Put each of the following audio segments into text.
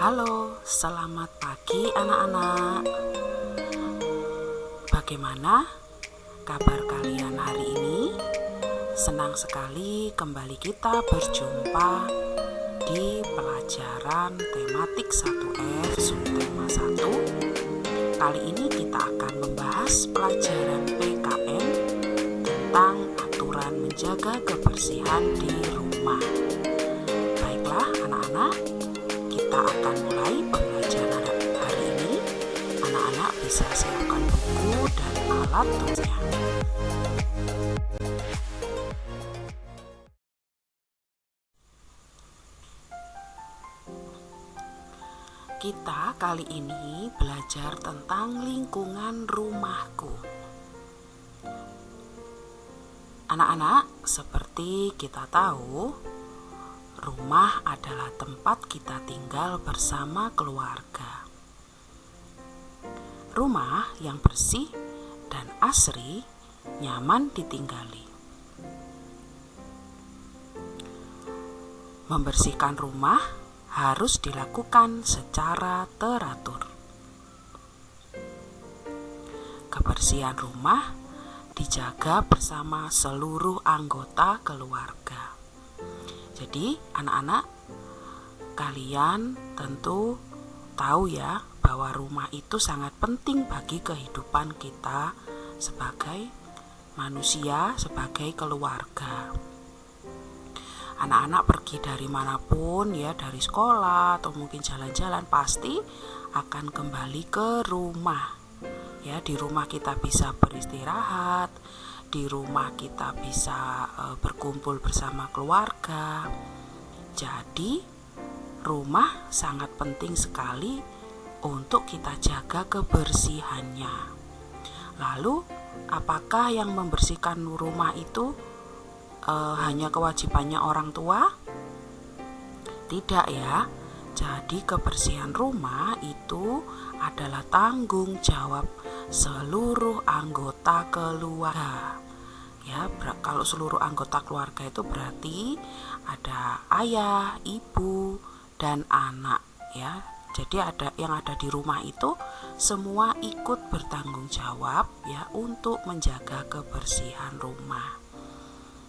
Halo, selamat pagi anak-anak. Bagaimana kabar kalian hari ini? Senang sekali kembali kita berjumpa di pelajaran tematik 1F subtema 1. Kali ini kita akan membahas pelajaran PKN tentang aturan menjaga kebersihan di rumah. Baiklah anak-anak, kita akan mulai pembelajaran hari ini. Anak-anak bisa siapkan buku dan alat tulisnya. Kita kali ini belajar tentang lingkungan rumahku. Anak-anak, seperti kita tahu, rumah adalah tempat kita tinggal bersama keluarga. Rumah yang bersih dan asri, nyaman ditinggali. Membersihkan rumah harus dilakukan secara teratur. Kebersihan rumah dijaga bersama seluruh anggota keluarga. Jadi anak-anak, kalian tentu tahu ya bahwa rumah itu sangat penting bagi kehidupan kita sebagai manusia, sebagai keluarga. Anak-anak pergi dari manapun ya, dari sekolah atau mungkin jalan-jalan, pasti akan kembali ke rumah. Ya, di rumah kita bisa beristirahat, di rumah kita bisa berkumpul bersama keluarga. Jadi, rumah sangat penting sekali untuk kita jaga kebersihannya. Lalu, apakah yang membersihkan rumah itu hanya kewajibannya orang tua? Tidak ya. Jadi kebersihan rumah itu adalah tanggung jawab seluruh anggota keluarga. Ya, kalau seluruh anggota keluarga itu berarti ada ayah, ibu, dan anak ya. Jadi yang ada di rumah itu semua ikut bertanggung jawab ya untuk menjaga kebersihan rumah.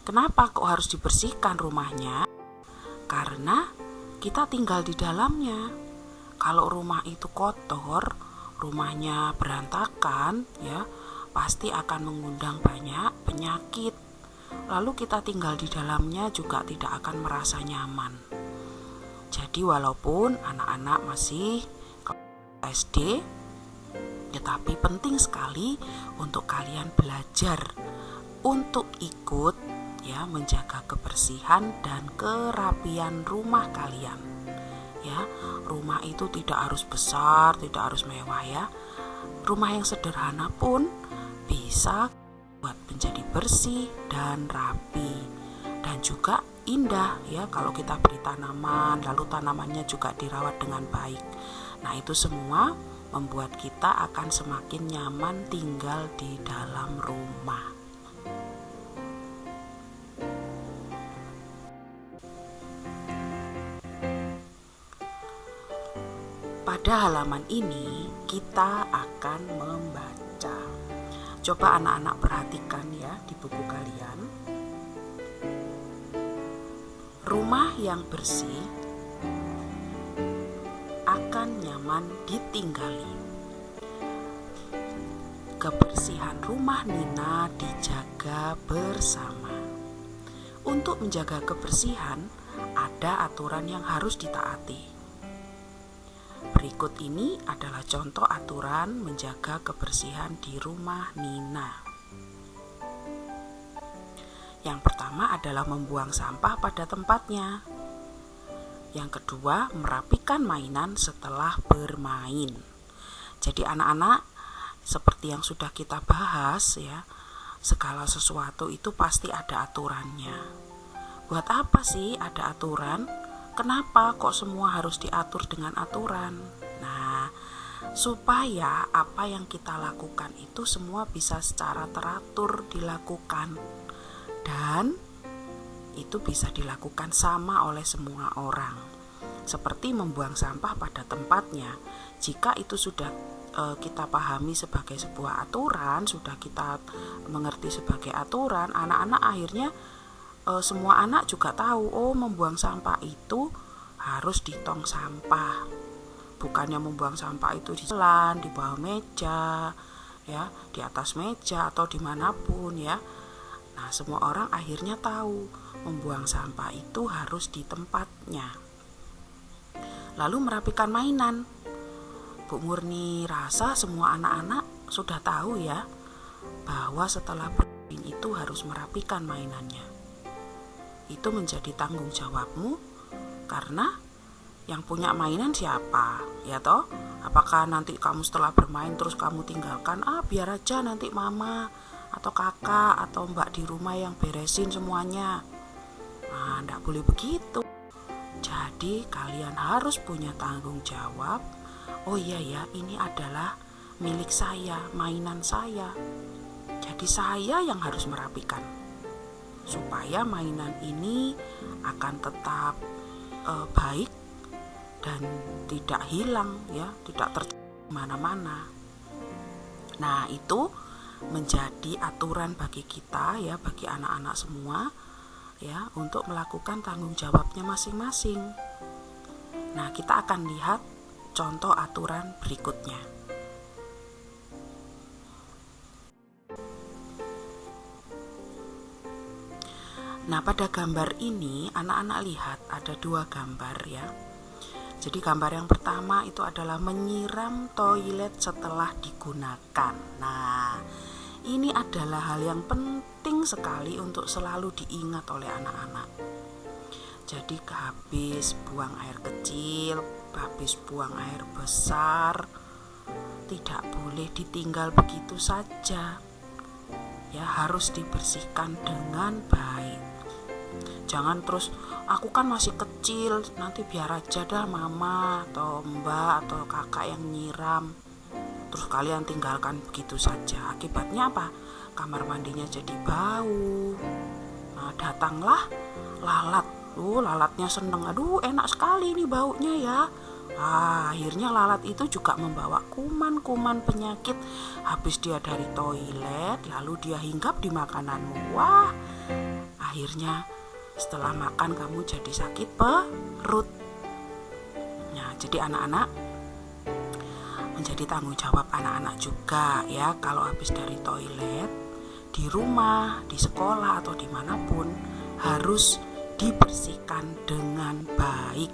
Kenapa kok harus dibersihkan rumahnya? Karena kita tinggal di dalamnya. Kalau rumah itu kotor, rumahnya berantakan, ya, pasti akan mengundang banyak penyakit. Lalu kita tinggal di dalamnya juga tidak akan merasa nyaman. Jadi walaupun anak-anak masih SD, tetapi penting sekali untuk kalian belajar untuk ikut ya menjaga kebersihan dan kerapian rumah kalian. Ya, rumah itu tidak harus besar, tidak harus mewah ya. Rumah yang sederhana pun bisa buat menjadi bersih dan rapi dan juga indah ya kalau kita beri tanaman, lalu tanamannya juga dirawat dengan baik. Nah, itu semua membuat kita akan semakin nyaman tinggal di dalam rumah. Pada halaman ini kita akan membaca. Coba anak-anak perhatikan ya di buku kalian. Rumah yang bersih akan nyaman ditinggali. Kebersihan rumah Nina dijaga bersama. Untuk menjaga kebersihan, ada aturan yang harus ditaati. Berikut ini adalah contoh aturan menjaga kebersihan di rumah Nina. Yang pertama adalah membuang sampah pada tempatnya. Yang kedua, merapikan mainan setelah bermain. Jadi anak-anak, seperti yang sudah kita bahas ya, segala sesuatu itu pasti ada aturannya. Buat apa sih ada aturan? Kenapa kok semua harus diatur dengan aturan? Nah, supaya apa yang kita lakukan itu semua bisa secara teratur dilakukan. Dan itu bisa dilakukan sama oleh semua orang. seperti membuang sampah pada tempatnya. Jika itu sudah kita pahami sebagai sebuah aturan, sudah kita mengerti sebagai aturan, anak-anak akhirnya semua anak juga tahu, oh membuang sampah itu harus di tong sampah. Bukannya membuang sampah itu di jalan, di bawah meja, ya, di atas meja atau dimanapun ya. Nah, semua orang akhirnya tahu membuang sampah itu harus di tempatnya. Lalu merapikan mainan. Bu Murni rasa semua anak-anak sudah tahu ya, bahwa setelah bermain itu harus merapikan mainannya. Itu menjadi tanggung jawabmu, karena yang punya mainan siapa? Ya toh? Apakah nanti kamu setelah bermain terus kamu tinggalkan, biar aja nanti mama atau kakak atau mbak di rumah yang beresin semuanya. Nah, enggak boleh begitu. Jadi kalian harus punya tanggung jawab. Oh iya ya, ini adalah milik saya, mainan saya. Jadi saya yang harus merapikan, supaya mainan ini akan tetap baik dan tidak hilang ya, tidak terjadi mana-mana. Nah, itu menjadi aturan bagi kita ya, bagi anak-anak semua ya, untuk melakukan tanggung jawabnya masing-masing. Nah, kita akan lihat contoh aturan berikutnya. Nah, pada gambar ini anak-anak lihat ada 2 gambar ya. Jadi gambar yang pertama itu adalah menyiram toilet setelah digunakan. Nah, ini adalah hal yang penting sekali untuk selalu diingat oleh anak-anak. Jadi habis buang air kecil, habis buang air besar, tidak boleh ditinggal begitu saja. Ya, harus dibersihkan dengan baik. Jangan terus, aku kan masih kecil, nanti biar aja dah mama atau mbak atau kakak yang nyiram, terus kalian tinggalkan begitu saja. Akibatnya apa? Kamar mandinya jadi bau. Nah, datanglah lalat. Lalatnya seneng, aduh enak sekali ini baunya ya. Akhirnya lalat itu juga membawa kuman-kuman penyakit. Habis dia dari toilet, lalu dia hinggap di makananmu. Wah, akhirnya setelah makan kamu jadi sakit perut. Nah, jadi anak-anak, menjadi tanggung jawab anak-anak juga ya, kalau habis dari toilet, di rumah, di sekolah atau dimanapun, harus dibersihkan dengan baik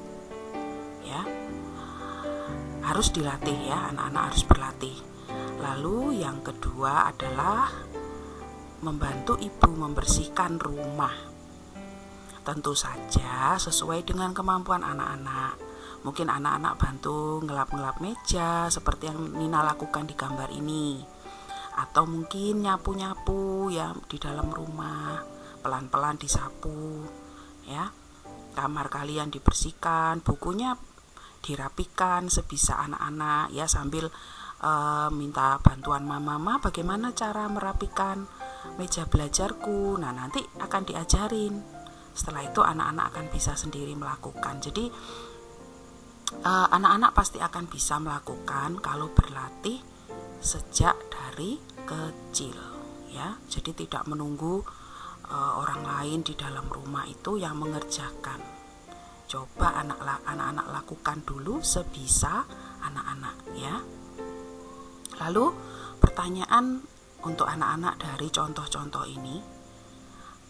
ya. Harus dilatih ya, anak-anak harus berlatih. Lalu yang kedua adalah membantu ibu membersihkan rumah. Tentu saja sesuai dengan kemampuan anak-anak. Mungkin anak-anak bantu ngelap-ngelap meja seperti yang Nina lakukan di gambar ini. Atau mungkin nyapu-nyapu ya di dalam rumah, pelan-pelan disapu ya. Kamar kalian dibersihkan, bukunya dirapikan sebisa anak-anak ya, sambil minta bantuan mama, bagaimana cara merapikan meja belajarku. Nah, nanti akan diajarin. Setelah itu anak-anak akan bisa sendiri melakukan. Jadi anak-anak pasti akan bisa melakukan kalau berlatih sejak dari kecil ya. Jadi tidak menunggu orang lain di dalam rumah itu yang mengerjakan. Coba anak-anak lakukan dulu sebisa anak-anak ya. Lalu pertanyaan untuk anak-anak dari contoh-contoh ini,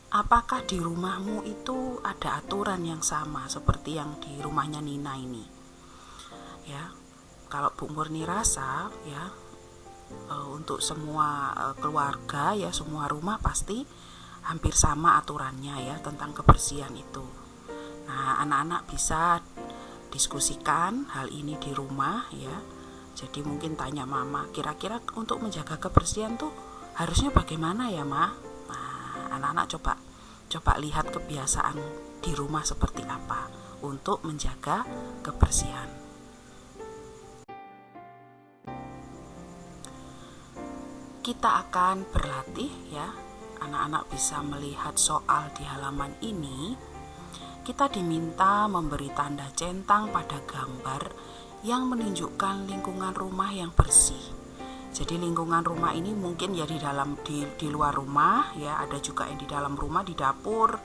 apakah di rumahmu itu ada aturan yang sama seperti yang di rumahnya Nina ini? Ya, kalau Bu Murni rasa ya, untuk semua keluarga ya, semua rumah pasti hampir sama aturannya ya tentang kebersihan itu. Nah, anak-anak bisa diskusikan hal ini di rumah ya. Jadi mungkin tanya mama, kira-kira untuk menjaga kebersihan tuh harusnya bagaimana ya, Ma? Anak-anak coba lihat kebiasaan di rumah seperti apa untuk menjaga kebersihan. Kita akan berlatih ya. Anak-anak bisa melihat soal di halaman ini kita diminta memberi tanda centang pada gambar yang menunjukkan lingkungan rumah yang bersih. Jadi lingkungan rumah ini mungkin ya di luar rumah ya, ada juga yang di dalam rumah, di dapur,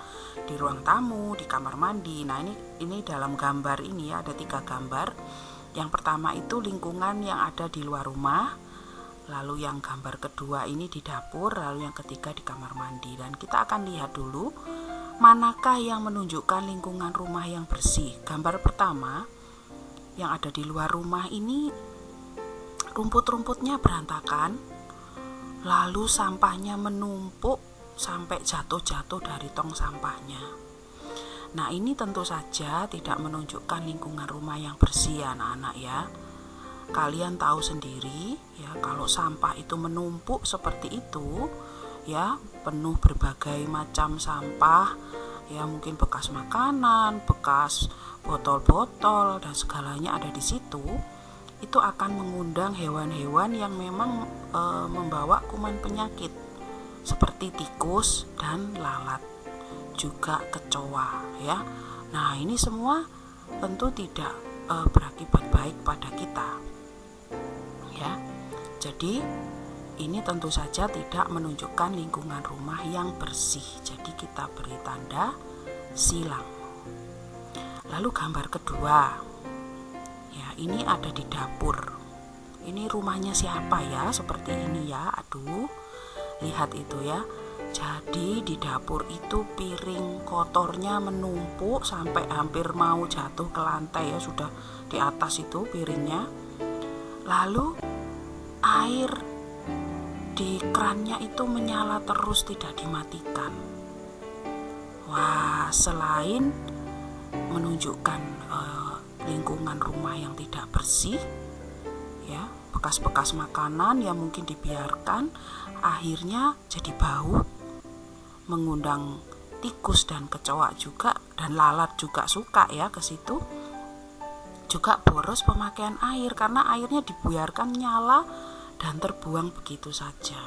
di ruang tamu, di kamar mandi. Nah, ini dalam gambar ini ya, ada 3 gambar. Yang pertama itu lingkungan yang ada di luar rumah. Lalu yang gambar kedua ini di dapur, lalu yang ketiga di kamar mandi. Dan kita akan lihat dulu manakah yang menunjukkan lingkungan rumah yang bersih. Gambar pertama yang ada di luar rumah ini, rumput-rumputnya berantakan, lalu sampahnya menumpuk sampai jatuh-jatuh dari tong sampahnya. Nah, ini tentu saja tidak menunjukkan lingkungan rumah yang bersih ya anak-anak ya. Kalian tahu sendiri ya, kalau sampah itu menumpuk seperti itu ya, penuh berbagai macam sampah ya, mungkin bekas makanan, bekas botol-botol dan segalanya ada di situ. Itu akan mengundang hewan-hewan yang memang membawa kuman penyakit seperti tikus dan lalat, juga kecoa ya. Nah, ini semua tentu tidak berakibat baik pada kita ya. Jadi ini tentu saja tidak menunjukkan lingkungan rumah yang bersih. Jadi kita beri tanda silang. Lalu gambar kedua ya, ini ada di dapur. Ini rumahnya siapa ya, seperti ini ya. Aduh, lihat itu ya. Jadi di dapur itu piring kotornya menumpuk sampai hampir mau jatuh ke lantai ya, sudah di atas itu piringnya. Lalu air di kerannya itu menyala terus, tidak dimatikan. Wah, selain menunjukkan lingkungan rumah yang tidak bersih ya, bekas-bekas makanan yang mungkin dibiarkan akhirnya jadi bau, mengundang tikus dan kecoa juga, dan lalat juga suka ya ke situ. Juga boros pemakaian air karena airnya dibiarkan nyala dan terbuang begitu saja.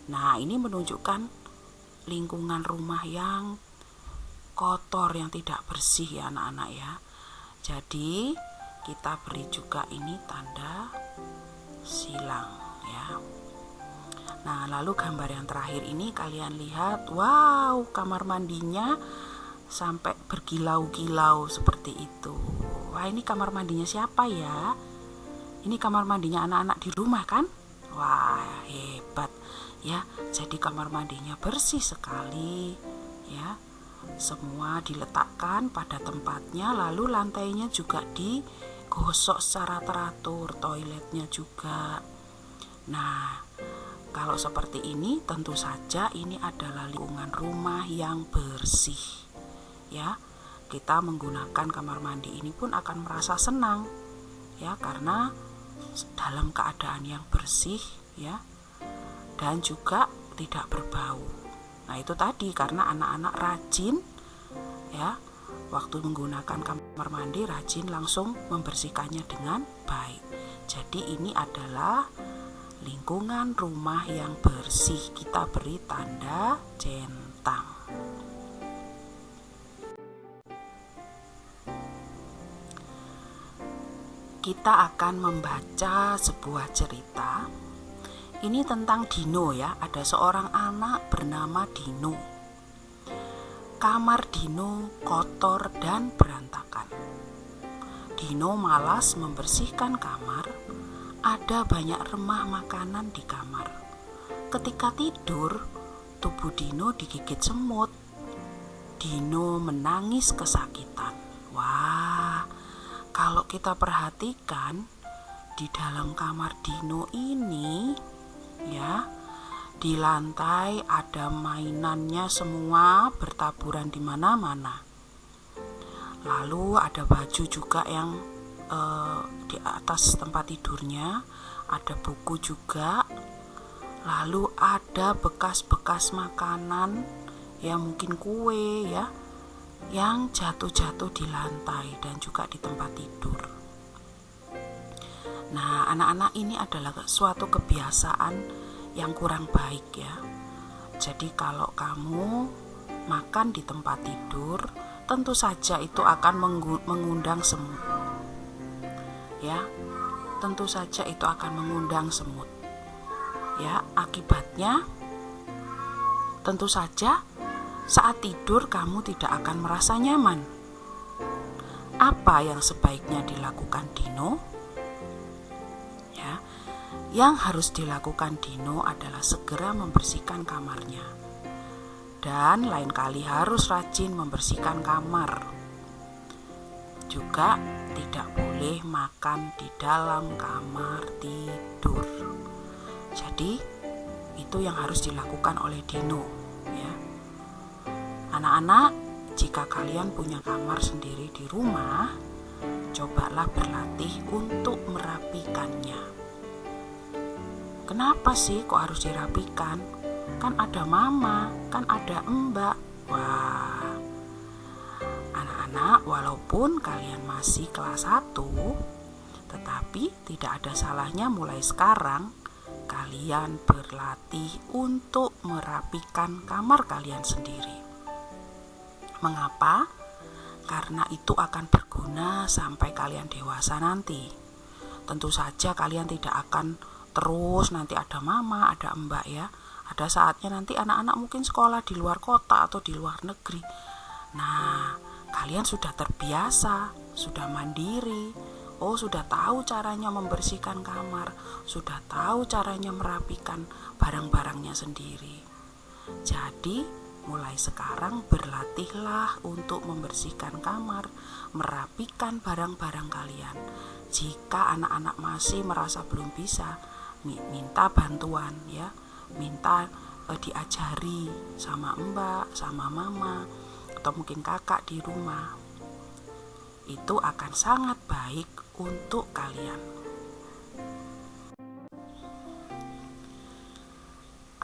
Nah, ini menunjukkan lingkungan rumah yang kotor, yang tidak bersih ya anak-anak ya. Jadi kita beri juga ini tanda silang ya. Nah, lalu gambar yang terakhir ini kalian lihat, wow, kamar mandinya sampai berkilau-kilau seperti itu. Wah, ini kamar mandinya siapa ya? Ini kamar mandinya anak-anak di rumah kan? Wah, hebat ya. Jadi kamar mandinya bersih sekali ya. Semua diletakkan pada tempatnya, lalu lantainya juga digosok secara teratur, toiletnya juga. Nah, kalau seperti ini tentu saja ini adalah lingkungan rumah yang bersih ya. Kita menggunakan kamar mandi ini pun akan merasa senang ya, karena dalam keadaan yang bersih ya, dan juga tidak berbau. Nah, itu tadi karena anak-anak rajin ya, waktu menggunakan kamar mandi rajin langsung membersihkannya dengan baik. Jadi ini adalah lingkungan rumah yang bersih. Kita beri tanda centang. Kita akan membaca sebuah cerita. Ini tentang Dino ya. Ada seorang anak bernama Dino. Kamar Dino kotor dan berantakan. Dino malas membersihkan kamar. Ada banyak remah makanan di kamar. Ketika tidur, tubuh Dino digigit semut. Dino menangis kesakitan. Wah, kalau kita perhatikan di dalam kamar Dino ini ya, di lantai ada mainannya semua bertaburan di mana-mana. Lalu ada baju juga yang di atas tempat tidurnya, ada buku juga. Lalu ada bekas-bekas makanan ya, mungkin kue ya, yang jatuh-jatuh di lantai dan juga di tempat tidur. Nah, anak-anak, ini adalah suatu kebiasaan yang kurang baik ya. Jadi kalau kamu makan di tempat tidur tentu saja itu akan mengundang semut. Ya, tentu saja itu akan mengundang semut. Ya, akibatnya tentu saja saat tidur kamu tidak akan merasa nyaman. Apa yang sebaiknya dilakukan Dino? Ya, yang harus dilakukan Dino adalah segera membersihkan kamarnya. Dan lain kali harus rajin membersihkan kamar. Juga tidak boleh makan di dalam kamar tidur. Jadi itu yang harus dilakukan oleh Dino, ya. Anak-anak, jika kalian punya kamar sendiri di rumah, cobalah berlatih untuk merapikannya. Kenapa sih kok harus dirapikan? Kan ada mama, kan ada mbak. Wah, anak-anak, walaupun kalian masih kelas 1, tetapi tidak ada salahnya mulai sekarang kalian berlatih untuk merapikan kamar kalian sendiri. Mengapa? Karena itu akan berguna sampai kalian dewasa nanti. Tentu saja kalian tidak akan terus nanti ada mama, ada mbak, ya. Ada saatnya nanti anak-anak mungkin sekolah di luar kota atau di luar negeri. Nah, kalian sudah terbiasa, sudah mandiri. Oh, sudah tahu caranya membersihkan kamar, sudah tahu caranya merapikan barang-barangnya sendiri. Jadi, mulai sekarang berlatihlah untuk membersihkan kamar, merapikan barang-barang kalian. Jika anak-anak masih merasa belum bisa, minta bantuan, ya. Minta diajari sama mbak, sama mama, atau mungkin kakak di rumah. Itu akan sangat baik untuk kalian.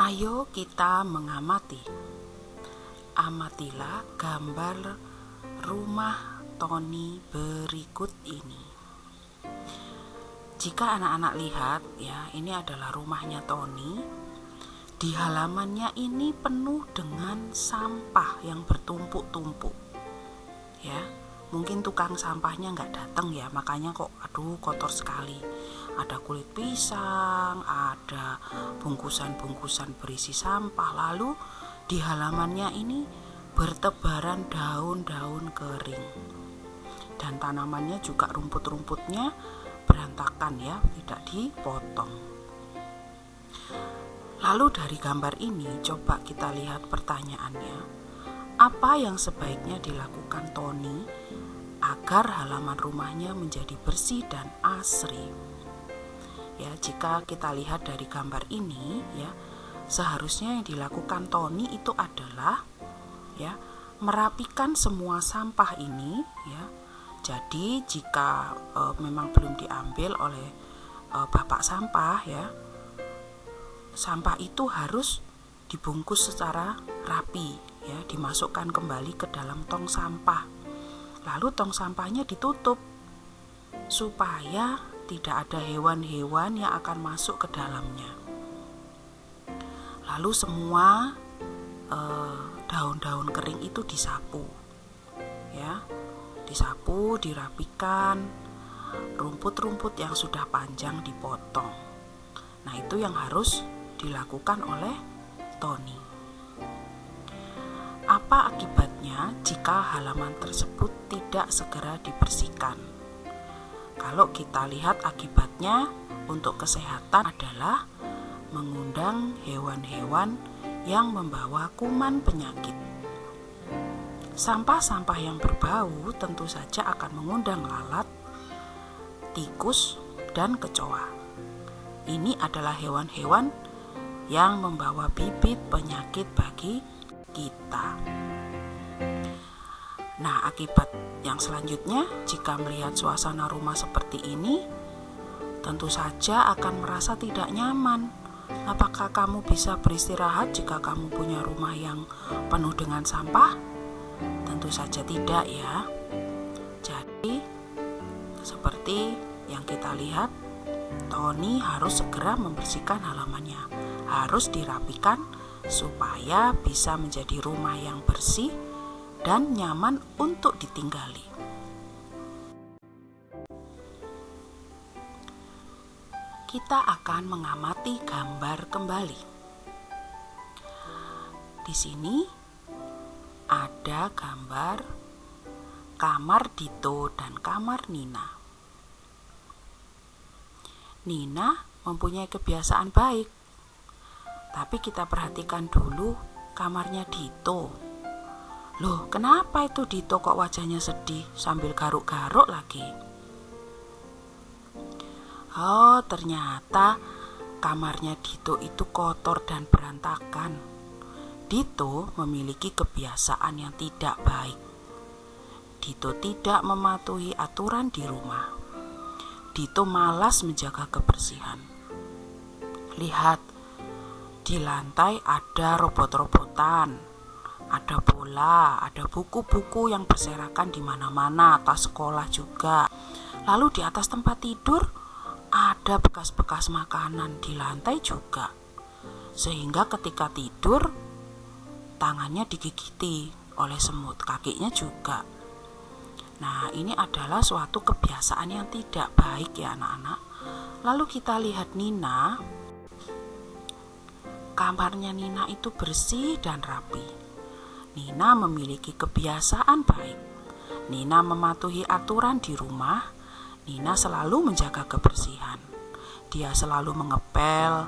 Ayo kita mengamati. Amatilah gambar rumah Tony berikut ini. Jika anak-anak lihat, ya, ini adalah rumahnya Tony. Di halamannya ini penuh dengan sampah yang bertumpuk-tumpuk. Ya, mungkin tukang sampahnya nggak datang, ya, makanya kok kotor sekali. Ada kulit pisang, ada bungkusan-bungkusan berisi sampah. Lalu di halamannya ini bertebaran daun-daun kering. Dan tanamannya juga rumput-rumputnya berantakan, ya, tidak dipotong. Lalu dari gambar ini coba kita lihat pertanyaannya. Apa yang sebaiknya dilakukan Tony agar halaman rumahnya menjadi bersih dan asri? Ya, jika kita lihat dari gambar ini, ya, seharusnya yang dilakukan Tony itu adalah, ya, merapikan semua sampah ini, ya. Jadi jika memang belum diambil oleh bapak sampah, ya, sampah itu harus dibungkus secara rapi, ya, dimasukkan kembali ke dalam tong sampah. Lalu tong sampahnya ditutup supaya tidak ada hewan-hewan yang akan masuk ke dalamnya. Lalu semua daun-daun kering itu disapu, ya, disapu, dirapikan. Rumput-rumput yang sudah panjang dipotong. Nah, itu yang harus dilakukan oleh Tony. Apa akibatnya jika halaman tersebut tidak segera dibersihkan? Kalau kita lihat akibatnya untuk kesehatan adalah mengundang hewan-hewan yang membawa kuman penyakit. Sampah-sampah yang berbau tentu saja akan mengundang lalat, tikus, dan kecoa. Ini adalah hewan-hewan yang membawa bibit penyakit bagi kita. Nah, akibat yang selanjutnya, jika melihat suasana rumah seperti ini, tentu saja akan merasa tidak nyaman. Apakah kamu bisa beristirahat jika kamu punya rumah yang penuh dengan sampah? Tentu saja tidak, ya. Jadi, seperti yang kita lihat, Tony harus segera membersihkan halamannya. Harus dirapikan supaya bisa menjadi rumah yang bersih dan nyaman untuk ditinggali. Kita akan mengamati gambar kembali. Di sini ada gambar kamar Dito dan kamar Nina. Nina mempunyai kebiasaan baik, tapi kita perhatikan dulu kamarnya Dito. Loh, kenapa itu Dito kok wajahnya sedih sambil garuk-garuk lagi? Oh, ternyata kamarnya Dito itu kotor dan berantakan. Dito memiliki kebiasaan yang tidak baik. Dito tidak mematuhi aturan di rumah. Dito malas menjaga kebersihan. Lihat, di lantai ada robot-robotan, ada bola, ada buku-buku yang berserakan di mana-mana, tas sekolah juga. Lalu di atas tempat tidur ada bekas-bekas makanan di lantai juga. Sehingga ketika tidur, tangannya digigiti oleh semut, kakinya juga. Nah, ini adalah suatu kebiasaan yang tidak baik ya anak-anak. Lalu kita lihat Nina. Kamarnya Nina itu bersih dan rapi. Nina memiliki kebiasaan baik. Nina mematuhi aturan di rumah. Nina selalu menjaga kebersihan. Dia selalu mengepel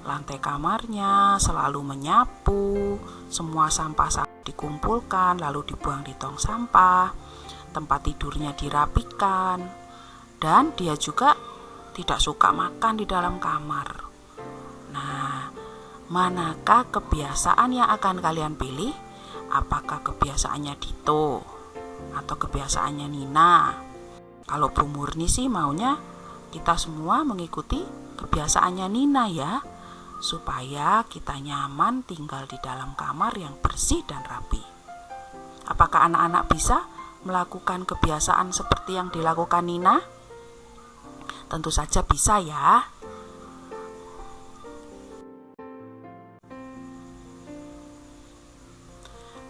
lantai kamarnya, selalu menyapu, semua sampah dikumpulkan lalu dibuang di tong sampah. Tempat tidurnya dirapikan, dan dia juga tidak suka makan di dalam kamar. Nah, manakah kebiasaan yang akan kalian pilih? Apakah kebiasaannya Dito atau kebiasaannya Nina? Kalau Bu Murni sih maunya kita semua mengikuti kebiasaannya Nina ya, supaya kita nyaman tinggal di dalam kamar yang bersih dan rapi. Apakah anak-anak bisa melakukan kebiasaan seperti yang dilakukan Nina? Tentu saja bisa ya.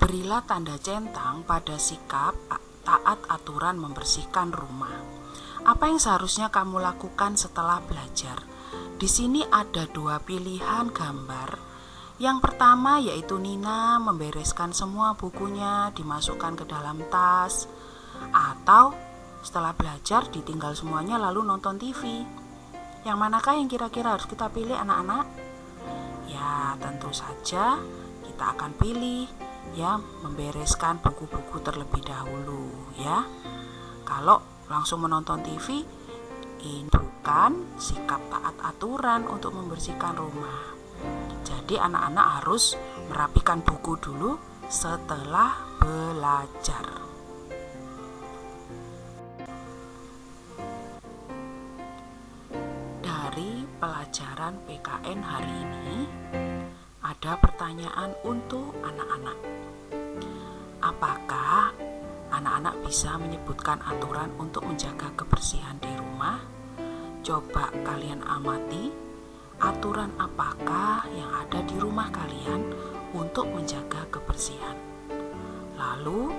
Berilah tanda centang pada sikap taat aturan membersihkan rumah. Apa yang seharusnya kamu lakukan setelah belajar? Di sini ada 2 pilihan gambar. Yang pertama yaitu Nina membereskan semua bukunya, dimasukkan ke dalam tas, atau setelah belajar ditinggal semuanya lalu nonton TV. Yang manakah yang kira-kira harus kita pilih anak-anak? Ya, tentu saja kita akan pilih ya membereskan buku-buku terlebih dahulu ya. Kalau langsung menonton TV, ini bukan sikap taat aturan untuk membersihkan rumah. Jadi anak-anak harus merapikan buku dulu setelah belajar. Dari pelajaran PKN hari ini ada pertanyaan untuk anak-anak. Apakah anak-anak bisa menyebutkan aturan untuk menjaga kebersihan di rumah? Coba kalian amati aturan apakah yang ada di rumah kalian untuk menjaga kebersihan. Lalu,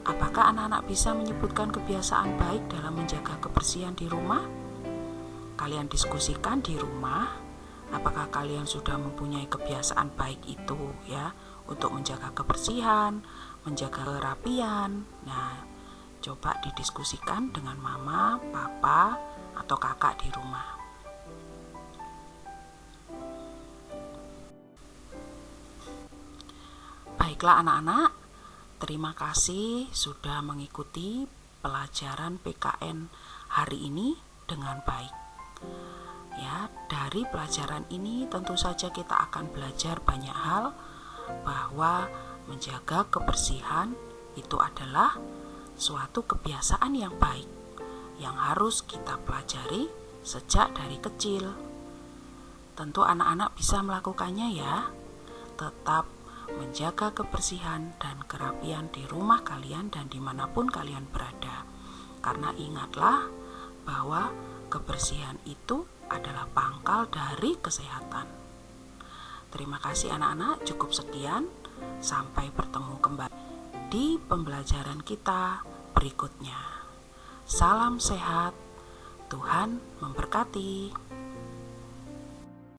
apakah anak-anak bisa menyebutkan kebiasaan baik dalam menjaga kebersihan di rumah? Kalian diskusikan di rumah, apakah kalian sudah mempunyai kebiasaan baik itu ya untuk menjaga kebersihan, menjaga kerapian. Nah, coba didiskusikan dengan mama, papa, atau kakak di rumah. Baiklah anak-anak, terima kasih sudah mengikuti pelajaran PKN hari ini dengan baik. Ya, dari pelajaran ini tentu saja kita akan belajar banyak hal, bahwa menjaga kebersihan itu adalah suatu kebiasaan yang baik yang harus kita pelajari sejak dari kecil. Tentu anak-anak bisa melakukannya ya. Tetap menjaga kebersihan dan kerapian di rumah kalian dan dimanapun kalian berada. Karena ingatlah bahwa kebersihan itu adalah pangkal dari kesehatan. Terima kasih anak-anak, cukup sekian. Sampai bertemu kembali. di pembelajaran kita berikutnya. Salam sehat, Tuhan memberkati.